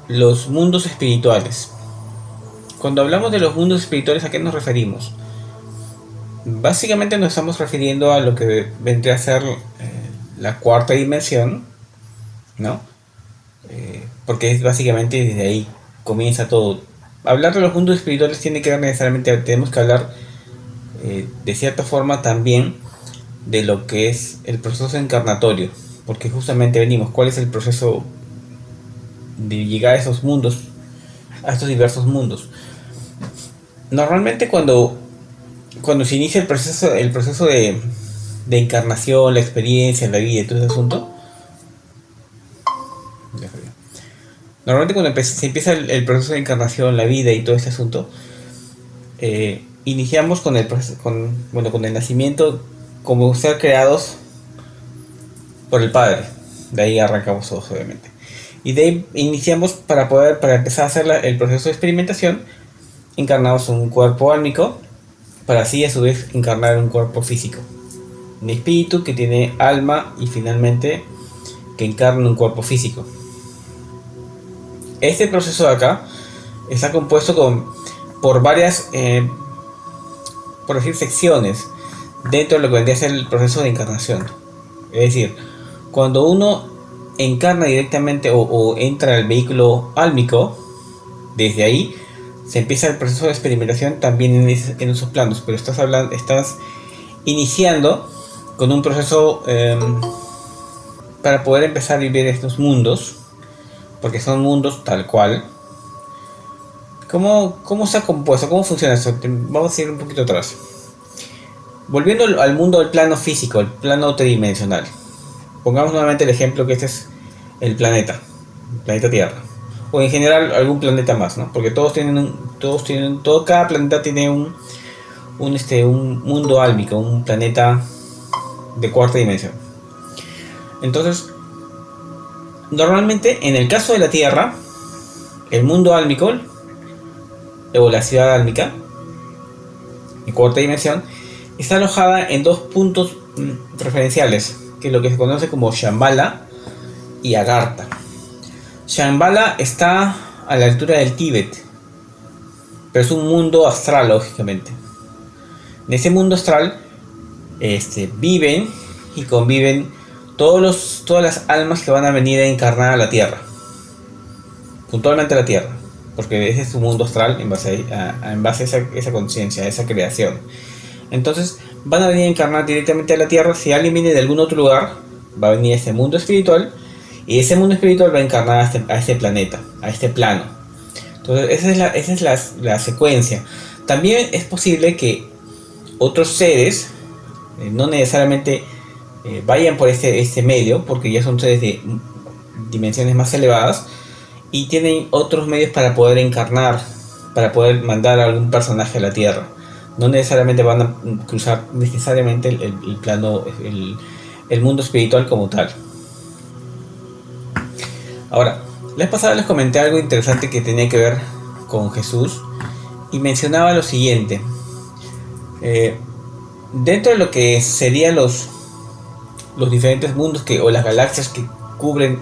los mundos espirituales. Cuando hablamos de los mundos espirituales, ¿a qué nos referimos? Básicamente nos estamos refiriendo a lo que vendría a ser la cuarta dimensión, ¿no? Porque es básicamente desde ahí comienza todo. Hablar de los mundos espirituales tiene que ver necesariamente, tenemos que hablar de cierta forma también de lo que es el proceso encarnatorio, porque justamente venimos, ¿cuál es el proceso de llegar a esos mundos, a estos diversos mundos? Normalmente cuando se inicia el proceso de encarnación, la experiencia, la vida y todo ese asunto, normalmente cuando se empieza el proceso de encarnación, la vida y todo este asunto, iniciamos con el proceso, con el nacimiento como ser creados por el Padre. De ahí arrancamos todos, obviamente. Y de ahí iniciamos para empezar a hacer el proceso de experimentación, encarnamos en un cuerpo álmico, para así a su vez encarnar en un cuerpo físico. Un espíritu que tiene alma y finalmente que encarna en un cuerpo físico. Este proceso de acá está compuesto por varias, por decir, secciones dentro de lo que vendría a ser el proceso de encarnación. Es decir, cuando uno encarna directamente o entra al vehículo álmico, desde ahí se empieza el proceso de experimentación también en esos planos, pero estás iniciando con un proceso para poder empezar a vivir estos mundos, porque son mundos tal cual. ¿Cómo se ha compuesto? ¿Cómo funciona eso? Vamos a ir un poquito atrás. Volviendo al mundo del plano físico, el plano tridimensional. Pongamos nuevamente el ejemplo que este es el planeta Tierra. O en general algún planeta más, ¿no? Porque cada planeta tiene un mundo álmico, un planeta de cuarta dimensión. Entonces, normalmente en el caso de la Tierra, el mundo álmico o la ciudad álmica de cuarta dimensión está alojada en dos puntos referenciales, que es lo que se conoce como Shambhala y Agartha. Shambhala está a la altura del Tíbet, pero es un mundo astral, lógicamente. En ese mundo astral viven y conviven todas las almas que van a venir a encarnar a la Tierra, puntualmente a la Tierra, porque ese es su mundo astral en base a esa conciencia, a esa creación. Entonces van a venir a encarnar directamente a la Tierra. Si alguien viene de algún otro lugar, va a venir a este mundo espiritual, y ese mundo espiritual va a encarnar a este planeta, a este plano. Entonces esa es la secuencia. También es posible que otros seres, no necesariamente vayan por este medio, porque ya son seres de dimensiones más elevadas y tienen otros medios para poder encarnar, para poder mandar a algún personaje a la Tierra. No necesariamente van a cruzar necesariamente el plano, el mundo espiritual como tal. Ahora, la vez pasada les comenté algo interesante que tenía que ver con Jesús y mencionaba lo siguiente. Dentro de lo que serían los diferentes mundos o las galaxias que cubren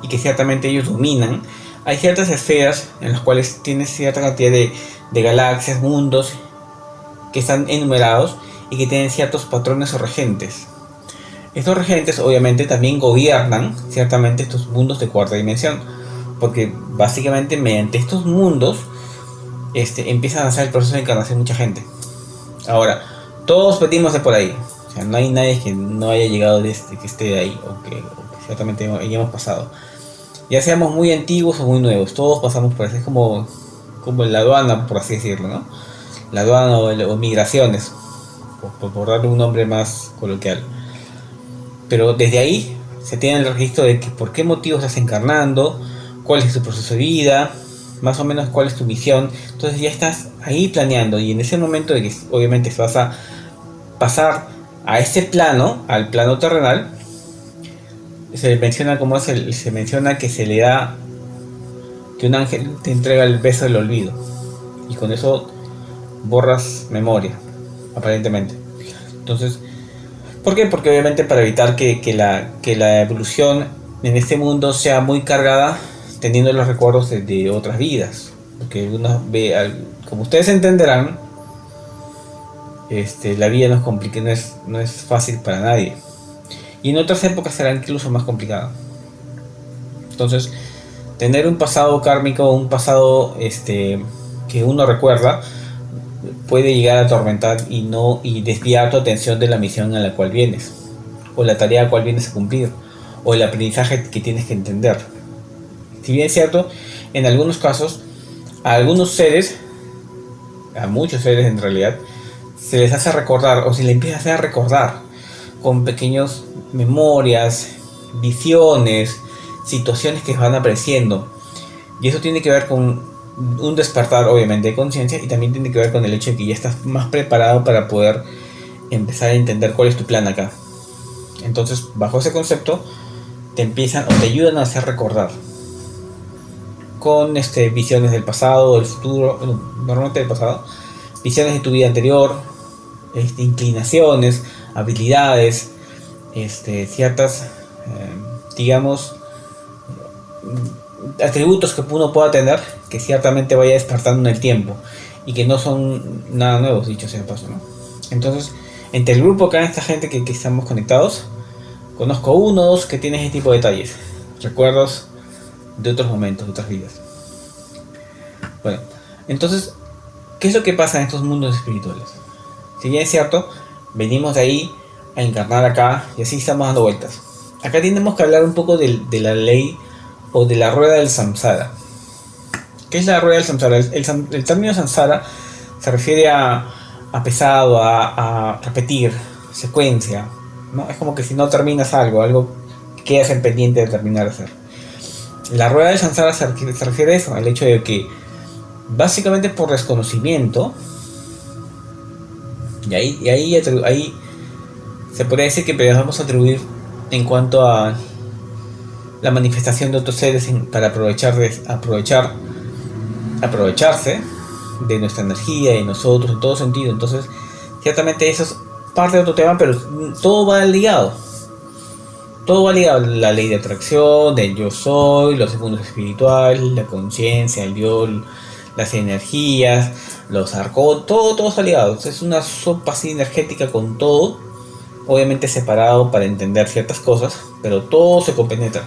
y que ciertamente ellos dominan, hay ciertas esferas en las cuales tiene cierta cantidad de galaxias, mundos que están enumerados y que tienen ciertos patrones o regentes. Estos regentes obviamente también gobiernan ciertamente estos mundos de cuarta dimensión, porque básicamente mediante estos mundos empiezan a hacer el proceso de encarnación mucha gente. Ahora, todos venimos de por ahí, o sea, no hay nadie que no haya llegado que esté de ahí o que ciertamente hayamos pasado. Ya seamos muy antiguos o muy nuevos, todos pasamos por eso. Es como en la aduana, por así decirlo, ¿no? La aduana o migraciones, por darle un nombre más coloquial. Pero desde ahí se tiene el registro de por qué motivos estás encarnando, cuál es tu proceso de vida, más o menos cuál es tu misión. Entonces ya estás ahí planeando, y en ese momento de que obviamente vas a pasar a este plano, al plano terrenal, se menciona que se le da, que un ángel te entrega el beso del olvido, y con eso borras memoria, aparentemente. Entonces, ¿por qué? Porque obviamente para evitar que la evolución en este mundo sea muy cargada, teniendo los recuerdos de otras vidas. Porque algunos como ustedes entenderán, la vida no es complicada, no es fácil para nadie. Y en otras épocas será incluso más complicado. Entonces, tener un pasado kármico, un pasado que uno recuerda, puede llegar a atormentar y desviar tu atención de la misión a la cual vienes, o la tarea a la cual vienes a cumplir, o el aprendizaje que tienes que entender. Si bien es cierto, en algunos casos, a algunos seres, a muchos seres en realidad, se les hace recordar, o se les empieza a hacer recordar con pequeñas memorias, visiones, situaciones que van apareciendo. Y eso tiene que ver con un despertar, obviamente, de conciencia, y también tiene que ver con el hecho de que ya estás más preparado para poder empezar a entender cuál es tu plan acá. Entonces, bajo ese concepto, te empiezan o te ayudan a hacer recordar con visiones del pasado, del futuro, normalmente del pasado, visiones de tu vida anterior, inclinaciones, habilidades, ciertas, digamos, atributos que uno pueda tener que ciertamente vaya despertando en el tiempo y que no son nada nuevos, dicho sea de paso, ¿no? Entonces, entre el grupo acá, esta gente que estamos conectados, conozco unos que tienen ese tipo de detalles, recuerdos de otros momentos, de otras vidas. Bueno, entonces, ¿qué es lo que pasa en estos mundos espirituales? Si bien es cierto, venimos de ahí a encarnar acá y así estamos dando vueltas. Acá tenemos que hablar un poco de la ley o de la rueda del samsara. ¿Qué es la rueda del samsara? El término samsara se refiere a pesado, a repetir, secuencia, ¿no? Es como que si no terminas algo que quedas en pendiente de terminar de hacer. La rueda del samsara se refiere a eso, al hecho de que básicamente por desconocimiento, y ahí se podría decir que vamos a atribuir en cuanto a la manifestación de otros seres para aprovecharse de nuestra energía y nosotros en todo sentido. Entonces, ciertamente eso es parte de otro tema, pero todo va ligado. Todo va ligado, la ley de atracción, del yo soy, los mundos espirituales, la conciencia, el yo, las energías, los arcos, todo está ligado. Es una sopa así energética con todo, obviamente separado para entender ciertas cosas, pero todo se compenetra.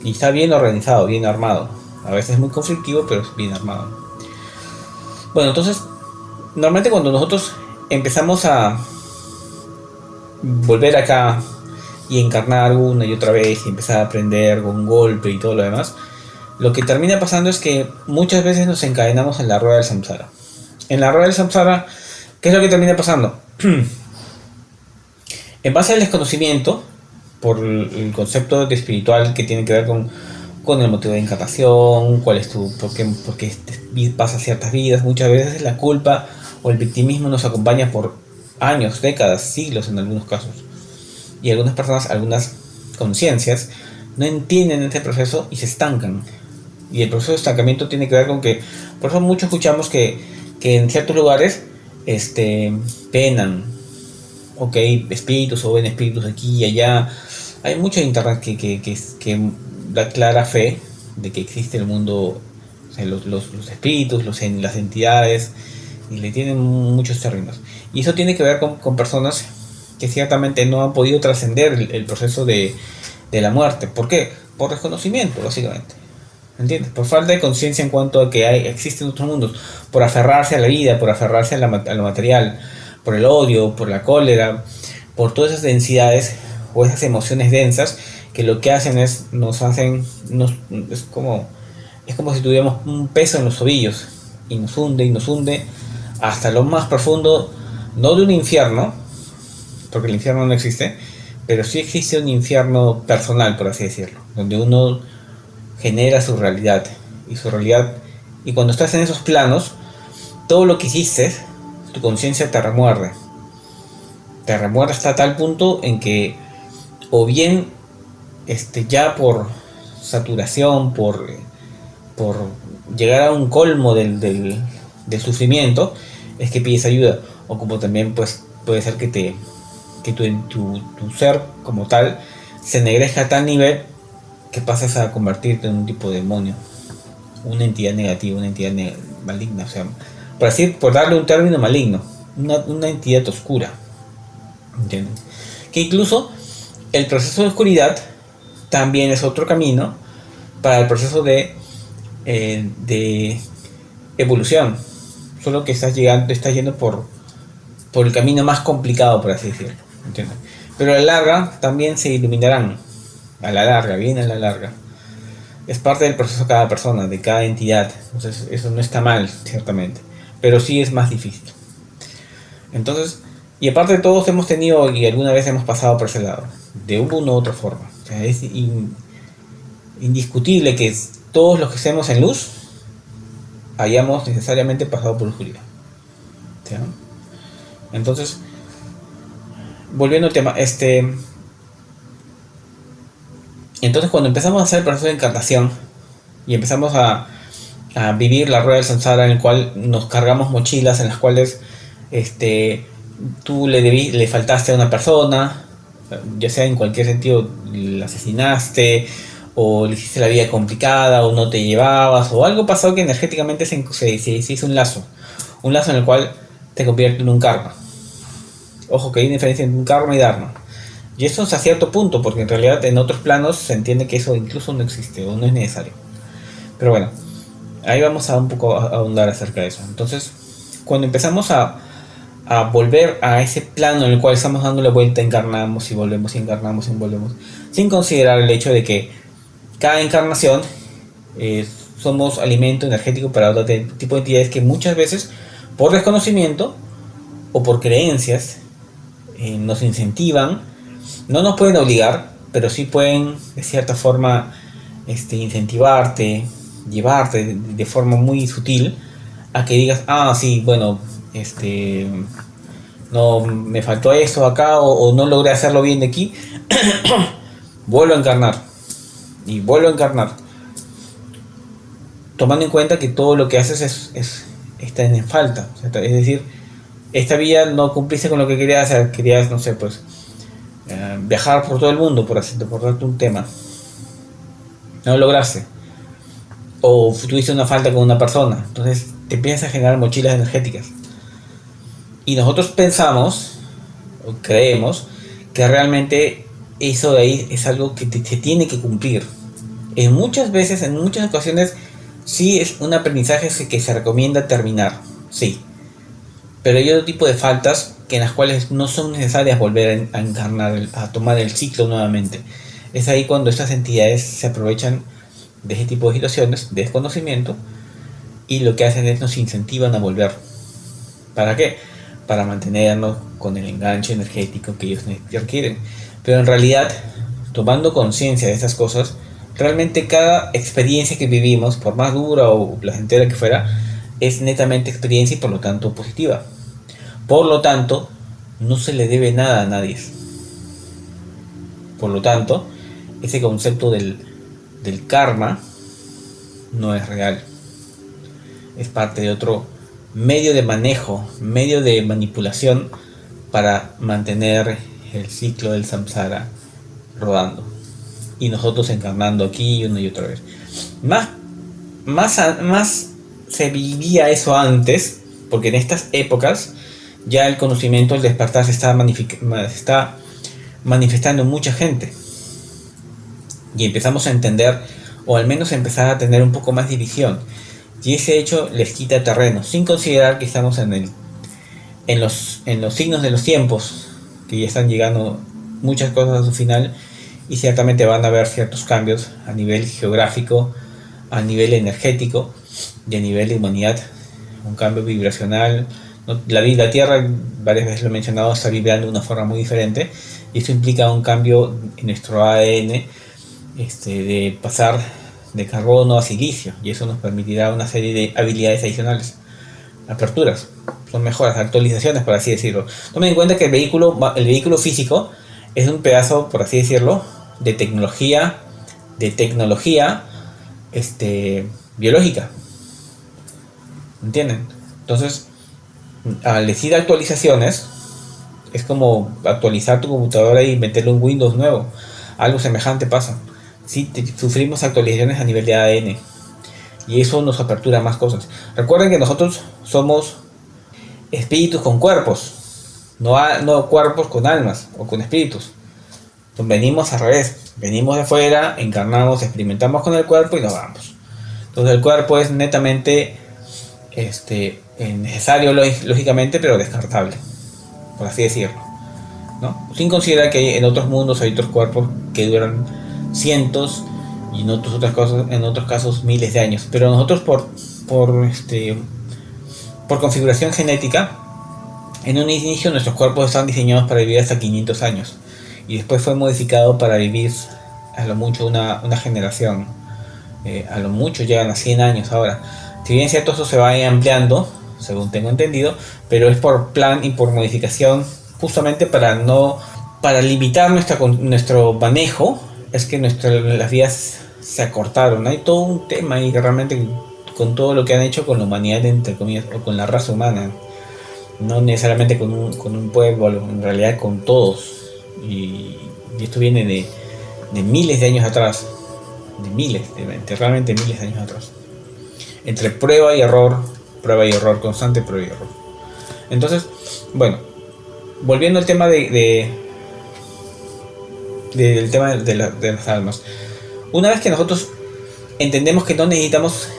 Y está bien organizado, bien armado. A veces es muy conflictivo, pero es bien armado. Bueno, entonces, normalmente cuando nosotros empezamos a volver acá y encarnar una y otra vez y empezar a aprender con un golpe y todo lo demás, lo que termina pasando es que muchas veces nos encadenamos en la rueda del samsara. En la rueda del samsara, ¿qué es lo que termina pasando? En base al desconocimiento, por el concepto de espiritual que tiene que ver con el motivo de encarnación, cuál es por qué pasa ciertas vidas, muchas veces la culpa o el victimismo nos acompaña por años, décadas, siglos en algunos casos. Y algunas personas, algunas conciencias, no entienden este proceso y se estancan. Y el proceso de estancamiento tiene que ver con que, por eso mucho escuchamos que en ciertos lugares penan, ok, espíritus o ven espíritus aquí y allá. Hay mucho en internet que da clara fe de que existe el mundo, o sea, los espíritus, las entidades, y le tienen muchos términos. Y eso tiene que ver con personas que ciertamente no han podido trascender el proceso de la muerte. ¿Por qué? Por desconocimiento, básicamente. ¿Entiendes? Por falta de conciencia en cuanto a que existen otros mundos, por aferrarse a la vida, por aferrarse a lo material, por el odio, por la cólera, por todas esas densidades o esas emociones densas que lo que hacen es es como si tuviéramos un peso en los tobillos y nos hunde hasta lo más profundo, no de un infierno, porque el infierno no existe, pero sí existe un infierno personal, por así decirlo, donde uno genera su realidad, y cuando estás en esos planos, todo lo que hiciste, tu conciencia te remuerde hasta tal punto en que, o bien ya por saturación, por llegar a un colmo del sufrimiento, es que pides ayuda, o como también pues puede ser que tu ser como tal se ennegrezca a tal nivel que pasas a convertirte en un tipo de demonio, una entidad negativa, una entidad maligna, o sea, por darle un término maligno, una entidad oscura, ¿entienden? Que incluso el proceso de oscuridad también es otro camino para el proceso de evolución, solo que estás yendo por el camino más complicado, por así decirlo, ¿entiendes? Pero a la larga también se iluminarán, a la larga, bien a la larga. Es parte del proceso de cada persona, de cada entidad, entonces eso no está mal, ciertamente, pero sí es más difícil. Entonces, y aparte de todos hemos tenido y alguna vez hemos pasado por ese lado, de una u otra forma. O sea, es indiscutible que todos los que estemos en luz hayamos necesariamente pasado por oscuridad. ¿Sí? Entonces, volviendo al tema, entonces cuando empezamos a hacer el proceso de encarnación y empezamos a vivir la rueda del samsara, en el cual nos cargamos mochilas en las cuales tú le faltaste a una persona, ya sea en cualquier sentido, la asesinaste o le hiciste la vida complicada o no te llevabas o algo pasó que energéticamente se hizo un lazo en el cual te convierte en un karma. Ojo que hay una diferencia entre un karma y dharma, y eso es a cierto punto, porque en realidad en otros planos se entiende que eso incluso no existe o no es necesario, pero bueno, ahí vamos a un poco a ahondar acerca de eso. Entonces, cuando empezamos a volver a ese plano en el cual estamos dando la vuelta, encarnamos y volvemos, encarnamos y volvemos, sin considerar el hecho de que cada encarnación somos alimento energético para otro tipo de entidades que muchas veces, por desconocimiento o por creencias, nos incentivan, no nos pueden obligar, pero sí pueden de cierta forma incentivarte, llevarte de forma muy sutil a que digas, sí, bueno, no me faltó esto acá o no logré hacerlo bien de aquí, vuelvo a encarnar y vuelvo a encarnar, tomando en cuenta que todo lo que haces está en falta. Es decir, esta vida no cumpliste con lo que querías hacer, querías, no sé, pues viajar por todo el mundo, por darte un tema, no lo lograste, o tuviste una falta con una persona, entonces te empiezas a generar mochilas energéticas. Y nosotros pensamos o creemos que realmente eso de ahí es algo que se tiene que cumplir. En muchas ocasiones, sí es un aprendizaje que se recomienda terminar, sí. Pero hay otro tipo de faltas en las cuales no son necesarias volver a encarnar, a tomar el ciclo nuevamente. Es ahí cuando estas entidades se aprovechan de ese tipo de situaciones, de desconocimiento, y lo que hacen es nos incentivan a volver. ¿Para qué? Para mantenernos con el enganche energético que ellos requieren. Pero en realidad, tomando conciencia de estas cosas, realmente cada experiencia que vivimos, por más dura o placentera que fuera, es netamente experiencia y por lo tanto positiva. Por lo tanto, no se le debe nada a nadie. Por lo tanto, ese concepto del karma no es real. Es parte de otro medio de manejo, medio de manipulación para mantener el ciclo del samsara rodando y nosotros encarnando aquí una y otra vez. Más se vivía eso antes, porque en estas épocas ya el conocimiento, el despertar se está manifestando en mucha gente y empezamos a entender, o al menos empezar a tener un poco más de visión. Y ese hecho les quita terreno, sin considerar que estamos en los signos de los tiempos, que ya están llegando muchas cosas a su final, y ciertamente van a haber ciertos cambios a nivel geográfico, a nivel energético y a nivel de humanidad. Un cambio vibracional. La Tierra, varias veces lo he mencionado, está vibrando de una forma muy diferente, y esto implica un cambio en nuestro ADN, de pasar de carbono a silicio, y eso nos permitirá una serie de habilidades adicionales, aperturas, son mejoras, actualizaciones, por así decirlo. Tomen en cuenta que el vehículo físico es un pedazo, por así decirlo, de tecnología biológica, ¿entienden? Entonces, al decir actualizaciones, es como actualizar tu computadora y meterle un Windows nuevo, algo semejante pasa. sí sufrimos actualizaciones a nivel de ADN y eso nos apertura a más cosas. Recuerden que nosotros somos espíritus con cuerpos, no cuerpos con almas o con espíritus. Entonces, venimos al revés, venimos de afuera, encarnamos, experimentamos con el cuerpo y nos vamos. Entonces el cuerpo es netamente necesario lógicamente, pero descartable, por así decirlo, ¿no? Sin considerar que en otros mundos hay otros cuerpos que duran cientos y en otros casos miles de años. Pero nosotros por configuración genética, en un inicio nuestros cuerpos estaban diseñados para vivir hasta 500 años y después fue modificado para vivir a lo mucho una generación. A lo mucho llegan a 100 años ahora. Si bien es cierto, eso se va ampliando, según tengo entendido, pero es por plan y por modificación, justamente para limitar nuestro manejo, es que las vías se acortaron. Hay todo un tema ahí realmente con todo lo que han hecho con la humanidad, entre comillas, o con la raza humana. No necesariamente con un pueblo, en realidad con todos. Y esto viene de miles de años atrás. Realmente miles de años atrás. Entre prueba y error, constante prueba y error. Entonces, bueno, volviendo al tema del tema de las almas. Una vez que nosotros entendemos que no necesitamos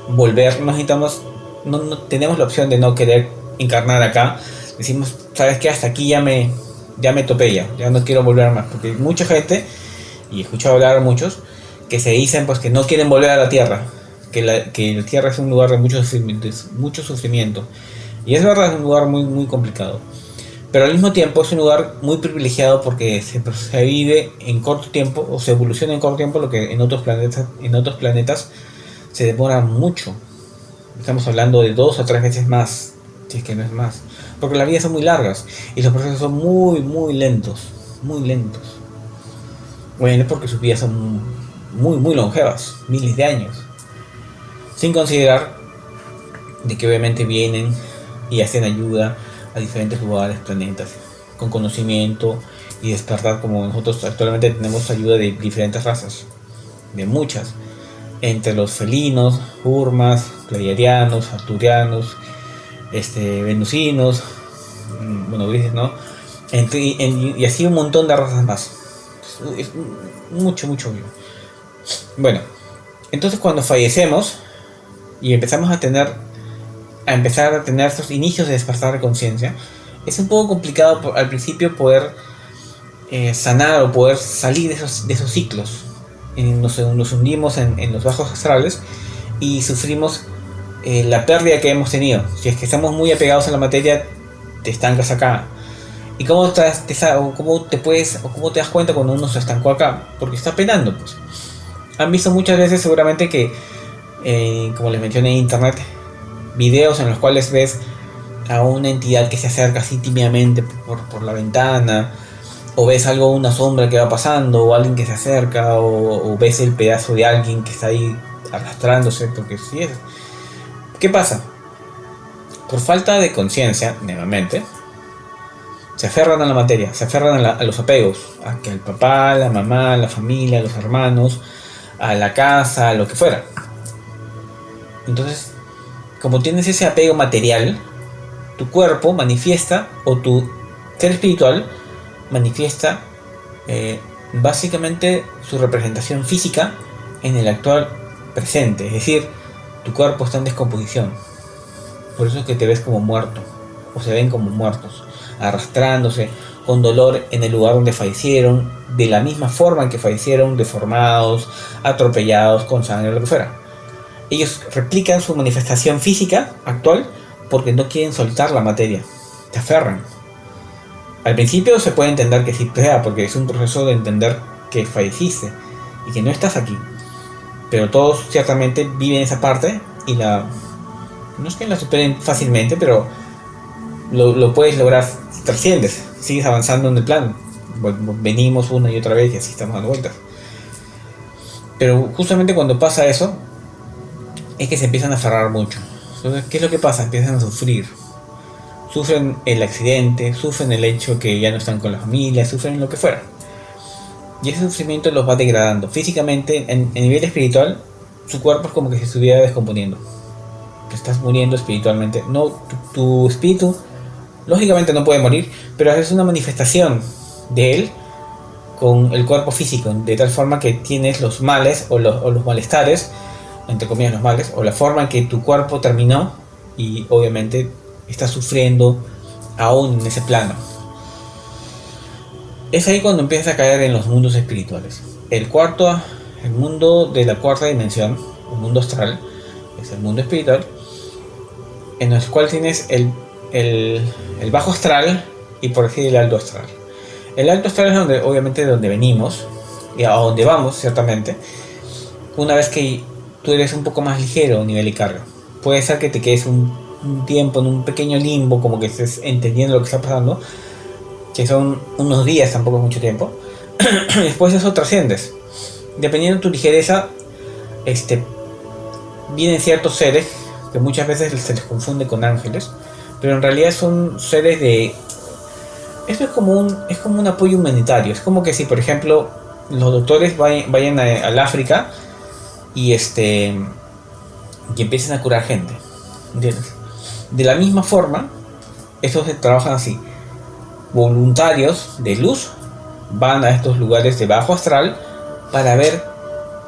volver, no tenemos la opción de no querer encarnar acá, decimos, ¿sabes qué? Hasta aquí ya me topé, ya no quiero volver más. Porque hay mucha gente, y he escuchado hablar a muchos, que se dicen pues que no quieren volver a la Tierra, que la Tierra es un lugar de mucho sufrimiento. Y es verdad, es un lugar muy, muy complicado. Pero al mismo tiempo es un lugar muy privilegiado porque se vive en corto tiempo, o se evoluciona en corto tiempo, lo que en otros planetas se demora mucho. Estamos hablando de 2 o 3 veces más, si es que no es más. Porque las vidas son muy largas y los procesos son muy, muy lentos. Muy lentos. Bueno, es porque sus vidas son muy, muy longevas, miles de años. Sin considerar de que obviamente vienen y hacen ayuda a diferentes lugares, planetas, con conocimiento y despertar, como nosotros actualmente tenemos ayuda de diferentes razas, de muchas, entre los felinos, urmas, pleiadianos, arturianos, venusinos, bueno, grises, ¿no? Y así un montón de razas más. Es mucho, mucho. Bueno, entonces cuando fallecemos y empezar a tener estos inicios de despertar de conciencia, es un poco complicado al principio poder sanar o poder salir de esos ciclos. Nos hundimos en los bajos astrales y sufrimos la pérdida que hemos tenido. Si es que estamos muy apegados a la materia, te estancas acá. ¿Y cómo te das cuenta cuando uno se estancó acá? Porque está penando, pues. Han visto muchas veces seguramente que, como les mencioné en internet, videos en los cuales ves a una entidad que se acerca así tímidamente por la ventana, o ves una sombra que va pasando, o alguien que se acerca, o ves el pedazo de alguien que está ahí arrastrándose, porque sí es. ¿Qué pasa? Por falta de conciencia, nuevamente, se aferran a la materia, se aferran a los apegos, a que el papá, la mamá, la familia, los hermanos, a la casa, a lo que fuera. Entonces, como tienes ese apego material, tu cuerpo manifiesta, o tu ser espiritual manifiesta básicamente su representación física en el actual presente. Es decir, tu cuerpo está en descomposición. Por eso es que te ves como muerto, o se ven como muertos, arrastrándose con dolor en el lugar donde fallecieron, de la misma forma en que fallecieron, deformados, atropellados, con sangre, lo que fuera. Ellos replican su manifestación física actual porque no quieren soltar la materia, se aferran. Al principio se puede entender que sí sea, porque es un proceso de entender que falleciste y que no estás aquí. Pero todos ciertamente viven esa parte y no es que la superen fácilmente, pero lo puedes lograr, trasciendes, sigues avanzando en el plan. Venimos una y otra vez y así estamos dando vueltas. Pero justamente cuando pasa eso, es que se empiezan a aferrar mucho. Entonces, ¿qué es lo que pasa? Empiezan a sufrir. Sufren el accidente, sufren el hecho que ya no están con la familia, sufren lo que fuera. Y ese sufrimiento los va degradando. Físicamente, en nivel espiritual, su cuerpo es como que se estuviera descomponiendo. Te estás muriendo espiritualmente. No, tu espíritu, lógicamente no puede morir, pero es una manifestación de él con el cuerpo físico, de tal forma que tienes los males o los malestares, entre comillas los males, o la forma en que tu cuerpo terminó y obviamente estás sufriendo aún en ese plano. Es ahí cuando empiezas a caer en los mundos espirituales. El mundo de la cuarta dimensión, el mundo astral, es el mundo espiritual, en el cual tienes el bajo astral y por decir el alto astral. El alto astral es donde, obviamente, de donde venimos y a donde vamos, ciertamente, una vez que tú eres un poco más ligero a nivel de carga. Puede ser que te quedes un tiempo en un pequeño limbo, como que estés entendiendo lo que está pasando, que son unos días, tampoco es mucho tiempo. Después de eso trasciendes. Dependiendo de tu ligereza, vienen ciertos seres que muchas veces se les confunde con ángeles, pero en realidad son seres de... Esto es como un apoyo humanitario. Es como que si, por ejemplo, los doctores vayan al África y empiecen a curar gente, ¿entiendes? De la misma forma, estos se trabajan así. Voluntarios de luz van a estos lugares de bajo astral para ver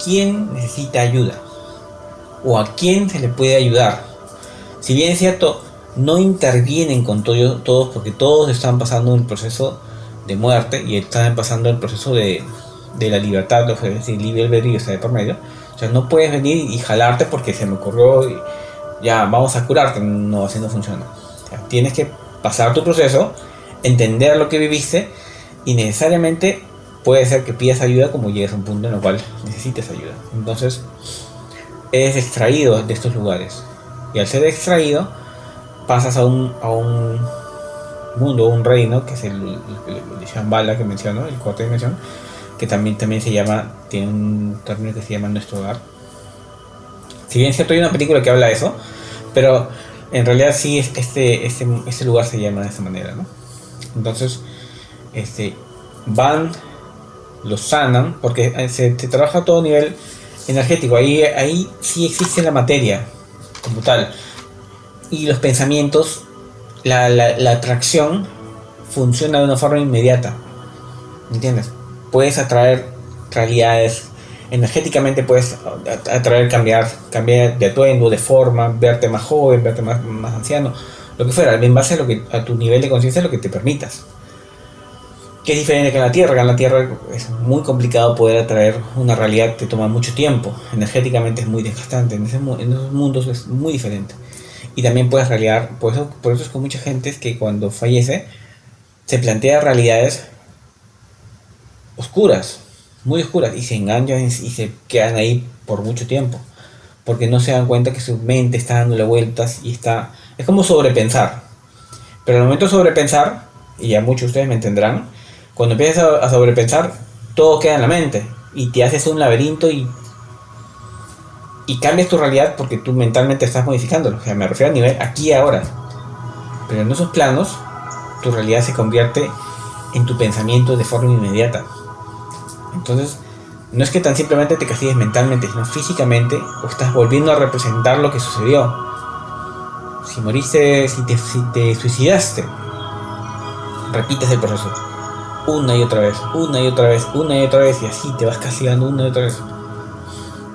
quién necesita ayuda o a quién se le puede ayudar. Si bien es cierto, no intervienen con todos porque todos están pasando el proceso de muerte y están pasando el proceso de la libertad, es decir, libre albedrío está de por medio. O sea, no puedes venir y jalarte porque se me ocurrió y ya vamos a curarte. No, así no funciona. O sea, tienes que pasar tu proceso, entender lo que viviste y necesariamente puede ser que pidas ayuda como llegues a un punto en el cual necesites ayuda. Entonces eres extraído de estos lugares y al ser extraído pasas a un mundo, un reino que es el de Shambhala que menciono, el cuarta dimensión, que también se llama, tiene un término que se llama nuestro hogar. Si bien es cierto, hay una película que habla de eso, pero en realidad sí este lugar se llama de esa manera, ¿no? Entonces van, los sanan, porque se trabaja a todo nivel energético. Ahí sí existe la materia como tal, y los pensamientos, la atracción funciona de una forma inmediata, ¿entiendes? Puedes atraer realidades energéticamente, puedes atraer, cambiar de atuendo, de forma, verte más joven, verte más anciano, lo que fuera, en base a tu nivel de conciencia, lo que te permitas. Que es diferente que en la Tierra. Que en la Tierra es muy complicado poder atraer una realidad, te toma mucho tiempo, energéticamente es muy desgastante. En esos mundos es muy diferente. Y también puedes realizar, por eso es con mucha gente que cuando fallece se plantea realidades oscuras, muy oscuras, y se enganchan y se quedan ahí por mucho tiempo, porque no se dan cuenta que su mente está dándole vueltas y es como sobrepensar. Pero al momento de sobrepensar, y ya muchos de ustedes me entenderán, cuando empiezas a sobrepensar, todo queda en la mente y te haces un laberinto y cambias tu realidad porque tú mentalmente estás modificándolo. O sea, me refiero a nivel aquí y ahora. Pero en esos planos, tu realidad se convierte en tu pensamiento de forma inmediata. Entonces, no es que tan simplemente te castigues mentalmente, sino físicamente, o estás volviendo a representar lo que sucedió. Si moriste, si te suicidaste, repites el proceso una y otra vez, una y otra vez, una y otra vez, y así te vas castigando una y otra vez.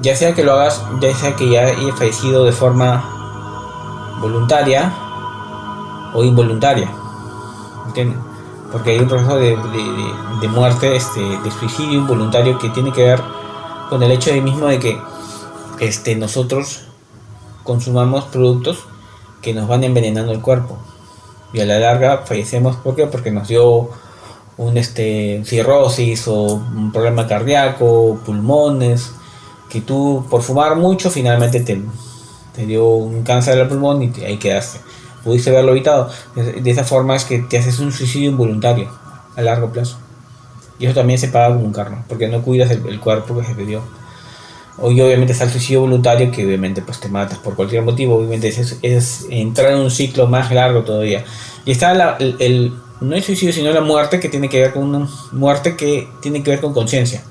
Ya sea que lo hagas, ya sea que ya hayas fallecido de forma voluntaria o involuntaria, ¿entiendes? Porque hay un proceso de muerte, de suicidio involuntario, que tiene que ver con el hecho de mismo de que nosotros consumamos productos que nos van envenenando el cuerpo y a la larga fallecemos. ¿Por qué? Porque nos dio un cirrosis o un problema cardíaco, pulmones, que tú por fumar mucho finalmente te dio un cáncer del pulmón y ahí quedaste. Pudiste haberlo evitado. De esa forma es que te haces un suicidio involuntario a largo plazo. Y eso también se paga como un karma, porque no cuidas el cuerpo que se te dio. Y obviamente está el suicidio voluntario, que obviamente pues te matas por cualquier motivo. Obviamente es entrar en un ciclo más largo todavía. Y está no el suicidio, sino la muerte que tiene que ver con una muerte que tiene que ver con conciencia.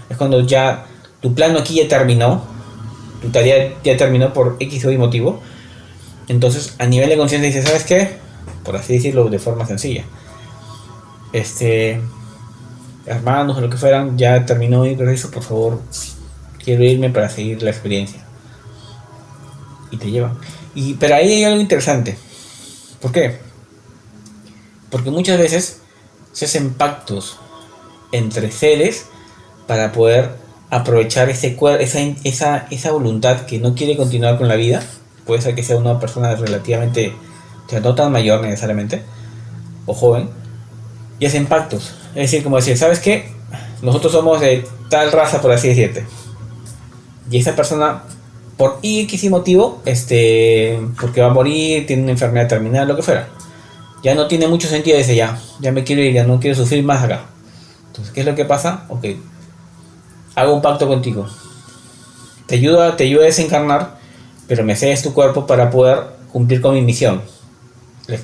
Es cuando ya tu plano aquí ya terminó, tu tarea ya terminó por X o Y motivo. Entonces, a nivel de conciencia dices, ¿sabes qué? Por así decirlo de forma sencilla. Hermanos o lo que fueran, ya terminó mi proceso, por favor, quiero irme para seguir la experiencia. Y te llevan. Pero ahí hay algo interesante. ¿Por qué? Porque muchas veces se hacen pactos entre seres para poder aprovechar esa voluntad que no quiere continuar con la vida. Puede ser que sea una persona relativamente, o sea, no tan mayor necesariamente, o joven, y hacen pactos. Es decir, como decir, ¿sabes qué? Nosotros somos de tal raza, por así decirte. Y esa persona, por X motivo, porque va a morir, tiene una enfermedad terminal, lo que fuera, ya no tiene mucho sentido, dice, ya me quiero ir, ya no quiero sufrir más acá. Entonces, ¿qué es lo que pasa? Ok, hago un pacto contigo. Te ayudo a desencarnar, pero me cedes tu cuerpo para poder cumplir con mi misión.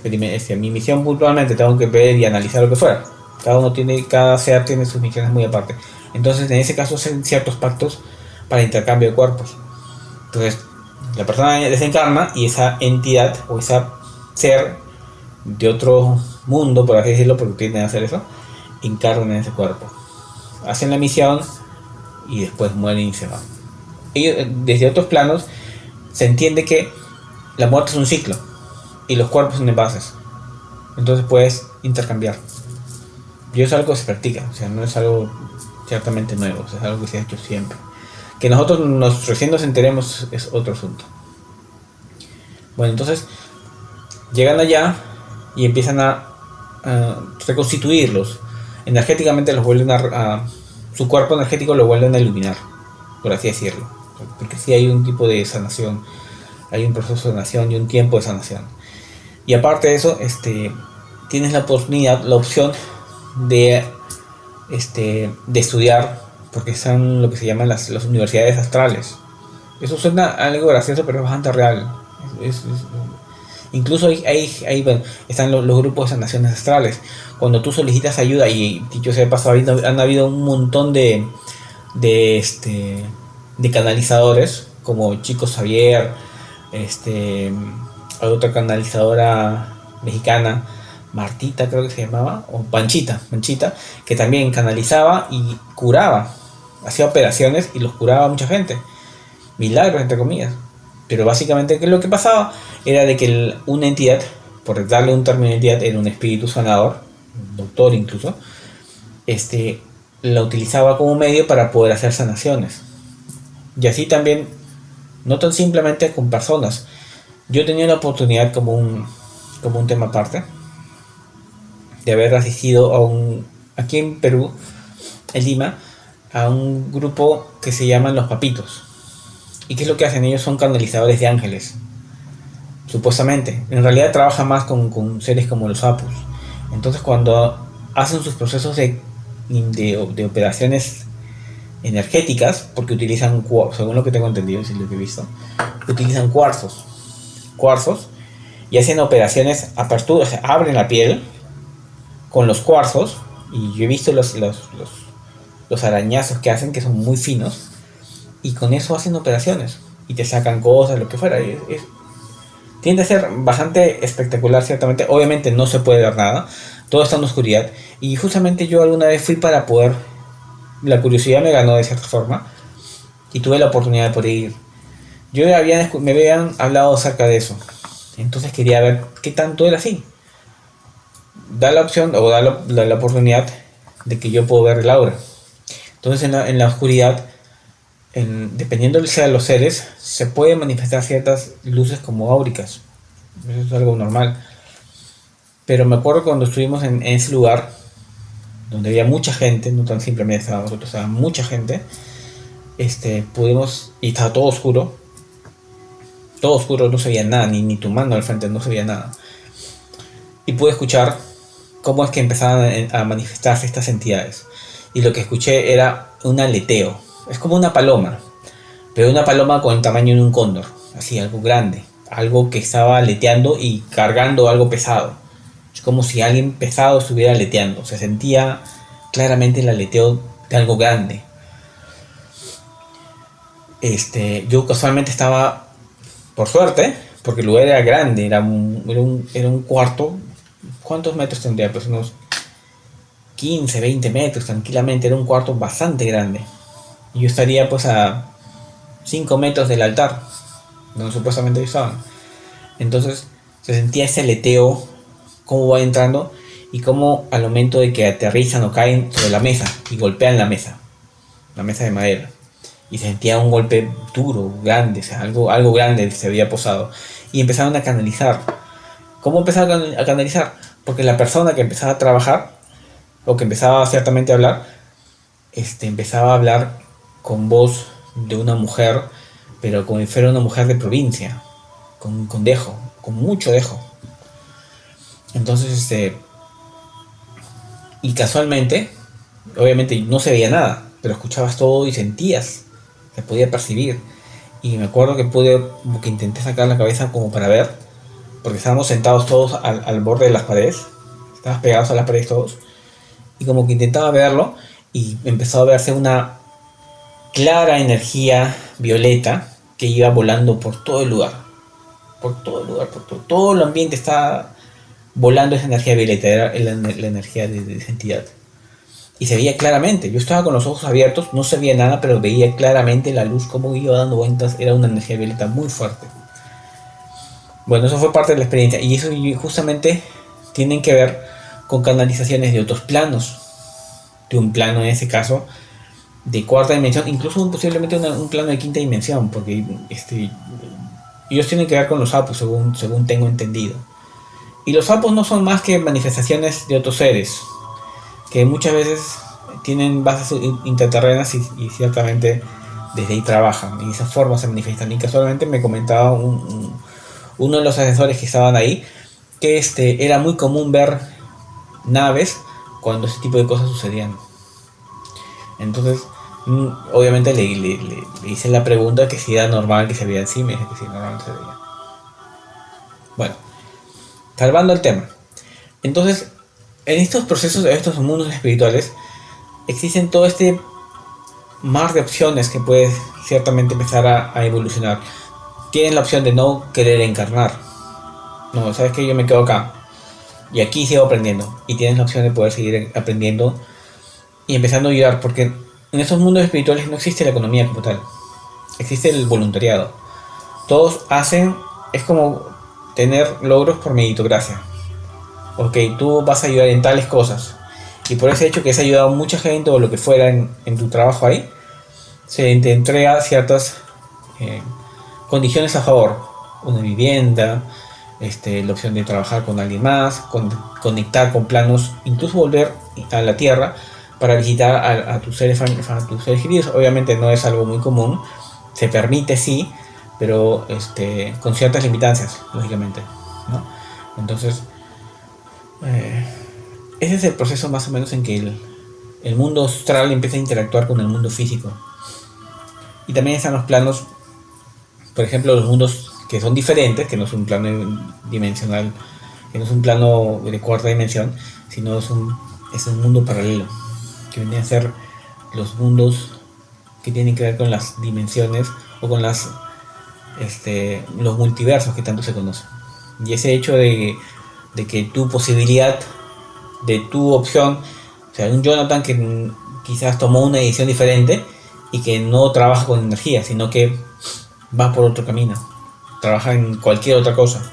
Mi misión puntualmente tengo que ver y analizar lo que fuera. Cada ser tiene sus misiones muy aparte. Entonces, en ese caso, hacen ciertos pactos para intercambio de cuerpos. Entonces, la persona desencarna y esa entidad o esa ser de otro mundo, por así decirlo, porque tienden a hacer eso, encarnan en ese cuerpo. Hacen la misión y después mueren y se van. Ellos, desde otros planos, se entiende que la muerte es un ciclo y los cuerpos son envases. Entonces puedes intercambiar. Y eso es algo que se practica, o sea, no es algo ciertamente nuevo, o sea, es algo que se ha hecho siempre. Que nosotros recién nos enteremos es otro asunto. Bueno, entonces llegan allá y empiezan a reconstituirlos. Energéticamente los vuelven su cuerpo energético lo vuelven a iluminar, por así decirlo. Porque sí hay un tipo de sanación, hay un proceso de sanación y un tiempo de sanación. Y aparte de eso, tienes la oportunidad, la opción de estudiar, porque están lo que se llaman las universidades astrales. Eso suena algo gracioso, pero es bastante real. Incluso bueno, están los grupos de sanaciones astrales. Cuando tú solicitas ayuda, y dicho sea de paso, han habido un montón de canalizadores, como Chico Xavier, hay otra canalizadora mexicana, Martita creo que se llamaba, o Panchita, que también canalizaba y curaba, hacía operaciones y los curaba a mucha gente, milagros entre comillas. Pero básicamente, ¿qué es lo que pasaba? Era de que una entidad, por darle un término de entidad, era un espíritu sanador, un doctor incluso, la utilizaba como medio para poder hacer sanaciones. Y así también, no tan simplemente con personas. Yo tenía la oportunidad, como un tema aparte, de haber asistido aquí en Perú, en Lima, a un grupo que se llaman Los Papitos. ¿Y qué es lo que hacen? Ellos son canalizadores de ángeles, supuestamente. En realidad trabajan más con seres como los sapos. Entonces, cuando hacen sus procesos de operaciones energéticas, porque utilizan, según lo que tengo entendido, es lo que he visto, utilizan cuarzos, y hacen operaciones, aperturas, abren la piel con los cuarzos, y yo he visto los arañazos que hacen, que son muy finos, y con eso hacen operaciones y te sacan cosas, lo que fuera. Tiende a ser bastante espectacular, ciertamente. Obviamente no se puede ver nada, todo está en oscuridad, y justamente yo alguna vez fui para poder, la curiosidad me ganó de cierta forma y tuve la oportunidad de poder ir. Me habían hablado acerca de eso, entonces quería ver qué tanto era así. Da la opción o da la oportunidad de que yo puedo ver el aura. Entonces en la oscuridad, dependiendo de los seres, se pueden manifestar ciertas luces como áuricas. Eso es algo normal. Pero me acuerdo cuando estuvimos en ese lugar, donde había mucha gente, no tan simplemente estaba nosotros, estaba mucha gente, pudimos, y estaba todo oscuro, no se veía nada, ni tu mano al frente, no se veía nada. Y pude escuchar cómo es que empezaban a manifestarse estas entidades. Y lo que escuché era un aleteo. Es como una paloma, pero una paloma con el tamaño de un cóndor, así, algo grande, algo que estaba aleteando y cargando algo pesado, Es como si alguien pesado estuviera aleteando. Se sentía claramente el aleteo de algo grande. Yo casualmente estaba, por suerte, porque el lugar era grande, era un cuarto. ¿Cuántos metros tendría? Pues unos 15, 20 metros tranquilamente. Era un cuarto bastante grande. Y yo estaría pues a 5 metros del altar, donde supuestamente ellos estaban. Entonces se sentía ese aleteo, cómo va entrando y cómo al momento de que aterrizan o caen sobre la mesa y golpean la mesa de madera. Y se sentía un golpe duro, grande, o sea, algo grande se había posado. Y empezaron a canalizar. ¿Cómo empezaron a canalizar? Porque la persona que empezaba a trabajar, o que empezaba ciertamente a hablar, empezaba a hablar con voz de una mujer, pero como si fuera una mujer de provincia, con dejo, con mucho dejo. Entonces, y casualmente, obviamente no se veía nada, pero escuchabas todo y sentías, se podía percibir. Y me acuerdo que como que intenté sacar la cabeza como para ver, porque estábamos sentados todos al borde de las paredes, estábamos pegados a las paredes todos, y como que intentaba verlo, y empezó a verse una clara energía violeta que iba volando por todo el lugar. Por todo el lugar, todo el ambiente estaba volando esa energía violeta, era la energía de esa entidad. Y se veía claramente, yo estaba con los ojos abiertos, no se veía nada, pero veía claramente la luz como iba dando vueltas, era una energía violeta muy fuerte. Bueno, eso fue parte de la experiencia, y eso justamente tienen que ver con canalizaciones de otros planos, de un plano en ese caso de cuarta dimensión, incluso posiblemente un plano de quinta dimensión, porque ellos tienen que ver con los sapos, según tengo entendido. Y los sapos no son más que manifestaciones de otros seres, que muchas veces tienen bases interterrenas y ciertamente desde ahí trabajan, y de esa forma se manifiestan. Y casualmente me comentaba uno de los asesores que estaban ahí, que era muy común ver naves cuando ese tipo de cosas sucedían. Entonces, obviamente le hice la pregunta que si era normal que se veía así, me dice que sí, normal se veía. Bueno, salvando el tema. Entonces, en estos procesos, en estos mundos espirituales, existen todo este mar de opciones que puedes ciertamente empezar a evolucionar. Tienes la opción de no querer encarnar. No, sabes que yo me quedo acá. Y aquí sigo aprendiendo. Y tienes la opción de poder seguir aprendiendo y empezando a ayudar, porque en estos mundos espirituales no existe la economía como tal, existe el voluntariado. Todos hacen, es como tener logros por meritocracia. Ok, tú vas a ayudar en tales cosas, y por ese hecho que has ayudado a mucha gente o lo que fuera en tu trabajo ahí, se te entrega ciertas condiciones a favor, una vivienda, la opción de trabajar con alguien más, conectar con planos, incluso volver a la tierra para visitar a tus seres queridos. Obviamente no es algo muy común, se permite sí, pero con ciertas limitancias, lógicamente, ¿no? Entonces, ese es el proceso más o menos en que el mundo astral empieza a interactuar con el mundo físico. Y también están los planos, por ejemplo, los mundos que son diferentes, que no es un plano dimensional, que no es un plano de cuarta dimensión, sino es un mundo paralelo, que vienen a ser los mundos que tienen que ver con las dimensiones o con los multiversos que tanto se conocen. Y ese hecho de que tu posibilidad, de tu opción, o sea, un Jonathan que quizás tomó una decisión diferente y que no trabaja con energía, sino que va por otro camino, trabaja en cualquier otra cosa,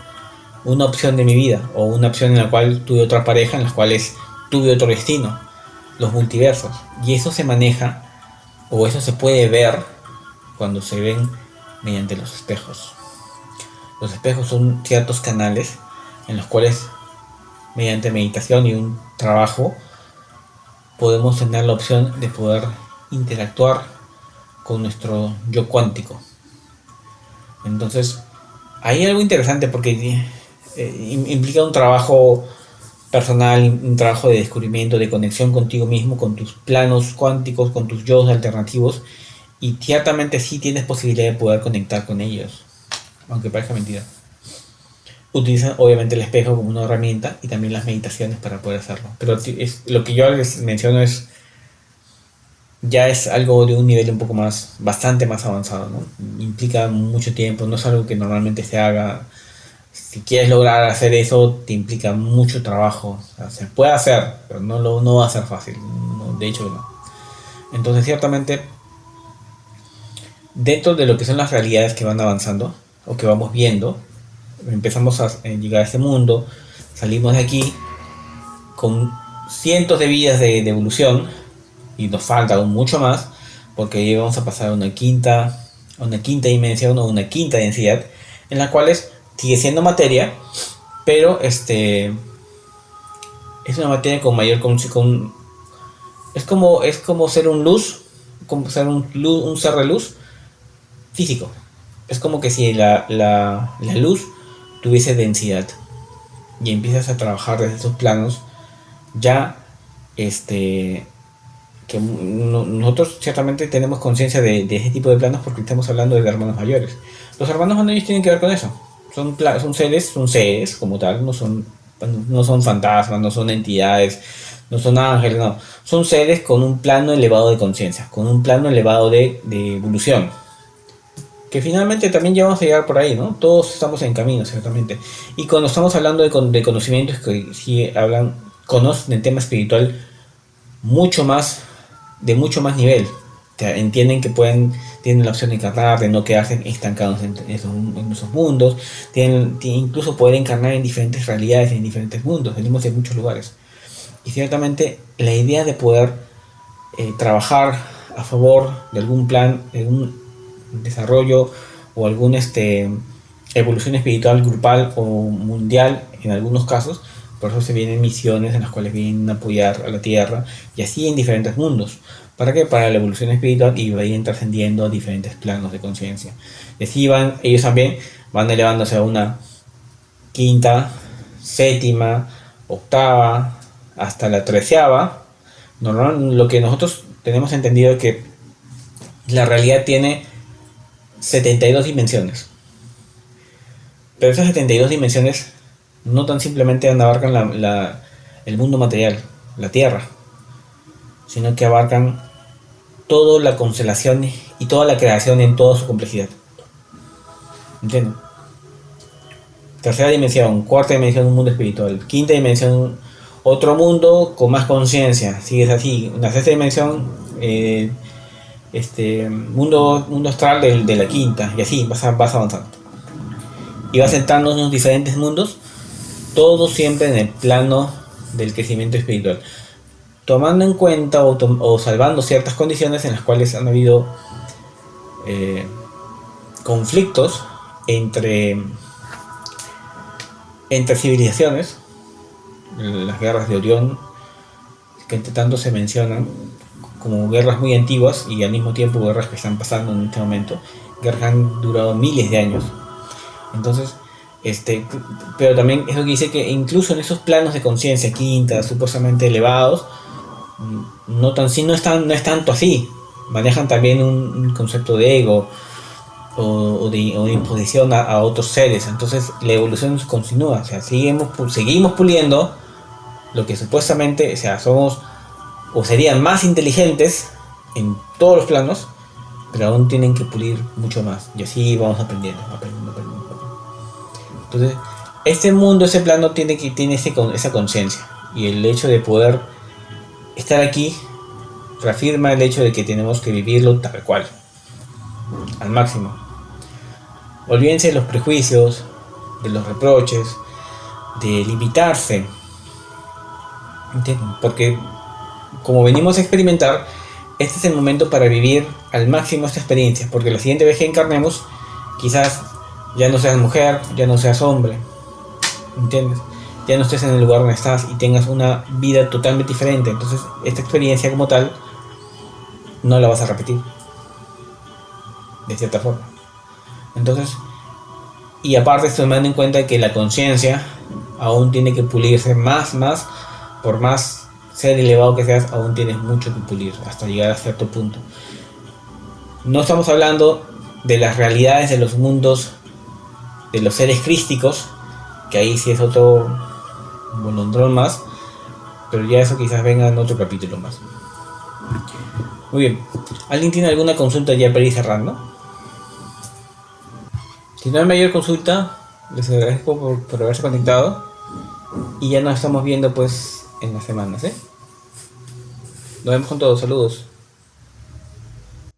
una opción de mi vida o una opción en la cual tuve otra pareja, en las cuales tuve otro destino, los multiversos. Y eso se maneja, o eso se puede ver cuando se ven mediante los espejos. Los espejos son ciertos canales en los cuales, mediante meditación y un trabajo, podemos tener la opción de poder interactuar con nuestro yo cuántico. Entonces, hay algo interesante porque implica un trabajo personal, un trabajo de descubrimiento, de conexión contigo mismo, con tus planos cuánticos, con tus yo alternativos, y ciertamente sí tienes posibilidad de poder conectar con ellos, aunque parezca mentira. utilizan obviamente el espejo como una herramienta y también las meditaciones para poder hacerlo. Pero lo que yo les menciono ya es algo de un nivel un poco más, bastante más avanzado, ¿no? Implica mucho tiempo, no es algo que normalmente se haga. Si quieres lograr hacer eso, te implica mucho trabajo. O sea, se puede hacer, pero no va a ser fácil. No, de hecho, no. Entonces, ciertamente, dentro de lo que son las realidades que van avanzando o que vamos viendo, empezamos a llegar a este mundo, salimos de aquí con cientos de vidas de evolución y nos falta aún mucho más porque ahí vamos a pasar a una quinta dimensión o una quinta densidad en la cual sigue siendo materia, pero es una materia con mayor es como ser un luz, como ser un ser de luz físico. Es como que si la luz tuviese densidad y empiezas a trabajar desde esos planos, ya que nosotros ciertamente tenemos conciencia de ese tipo de planos porque estamos hablando de hermanos mayores. Los hermanos mayores tienen que ver con eso. Son seres como tal, no son fantasmas, no son entidades, no son ángeles, no. Son seres con un plano elevado de conciencia, con un plano elevado de evolución. Que finalmente también ya vamos a llegar por ahí, ¿no? Todos estamos en camino, ciertamente. Y cuando estamos hablando de conocimientos que sí conocen el tema espiritual mucho más, de mucho más nivel. O sea, entienden que tienen la opción de encarnar, de no quedarse estancados en esos mundos, tienen incluso poder encarnar en diferentes realidades, en diferentes mundos, venimos de muchos lugares. Y ciertamente la idea de poder trabajar a favor de algún plan, de algún desarrollo o alguna evolución espiritual grupal o mundial en algunos casos, por eso se vienen misiones en las cuales vienen a apoyar a la Tierra y así en diferentes mundos. ¿Para qué? Para la evolución espiritual y vayan trascendiendo a diferentes planos de conciencia. Y así ellos también van elevándose a una quinta, séptima, octava, hasta la 13ª. Lo que nosotros tenemos entendido es que la realidad tiene 72 dimensiones. Pero esas 72 dimensiones no tan simplemente abarcan el mundo material, la Tierra, sino que abarcan toda la constelación y toda la creación en toda su complejidad. ¿Entienden? Tercera dimensión, cuarta dimensión, un mundo espiritual. Quinta dimensión, otro mundo con más conciencia. Sigues así. Una sexta dimensión, mundo astral de la quinta. Y así vas avanzando. Y vas entrando en unos diferentes mundos, todo siempre en el plano del crecimiento espiritual. Tomando en cuenta o salvando ciertas condiciones en las cuales han habido conflictos entre civilizaciones, las guerras de Orión, que entre tanto se mencionan como guerras muy antiguas y al mismo tiempo guerras que están pasando en este momento, guerras que han durado miles de años. Entonces, pero también eso que dice que incluso en esos planos de conciencia quinta, supuestamente elevados, no es tanto así. Manejan también un concepto de ego o de imposición a otros seres. Entonces la evolución continúa, o sea, seguimos puliendo lo que supuestamente, o sea, somos o serían más inteligentes en todos los planos, pero aún tienen que pulir mucho más. Y así vamos aprendiendo. Entonces, este mundo, ese plano tiene esa conciencia. Y el hecho de poder estar aquí reafirma el hecho de que tenemos que vivirlo tal cual, al máximo. Olvídense de los prejuicios, de los reproches, de limitarse. ¿Entienden? Porque como venimos a experimentar, este es el momento para vivir al máximo esta experiencia, porque la siguiente vez que encarnemos, quizás ya no seas mujer, ya no seas hombre, ¿entiendes? Ya no estés en el lugar donde estás y tengas una vida totalmente diferente. Entonces esta experiencia como tal no la vas a repetir, de cierta forma. Entonces, y aparte tomando en cuenta que la conciencia aún tiene que pulirse más, por más ser elevado que seas, aún tienes mucho que pulir hasta llegar a cierto punto. No estamos hablando de las realidades de los mundos, de los seres crísticos que ahí sí es otro bolondrón más, pero ya eso quizás venga en otro capítulo más. Muy bien, ¿alguien tiene alguna consulta ya para ir cerrando? Si no hay mayor consulta, les agradezco por haberse conectado y ya nos estamos viendo pues en las semanas, ¿eh? Nos vemos con todos, saludos.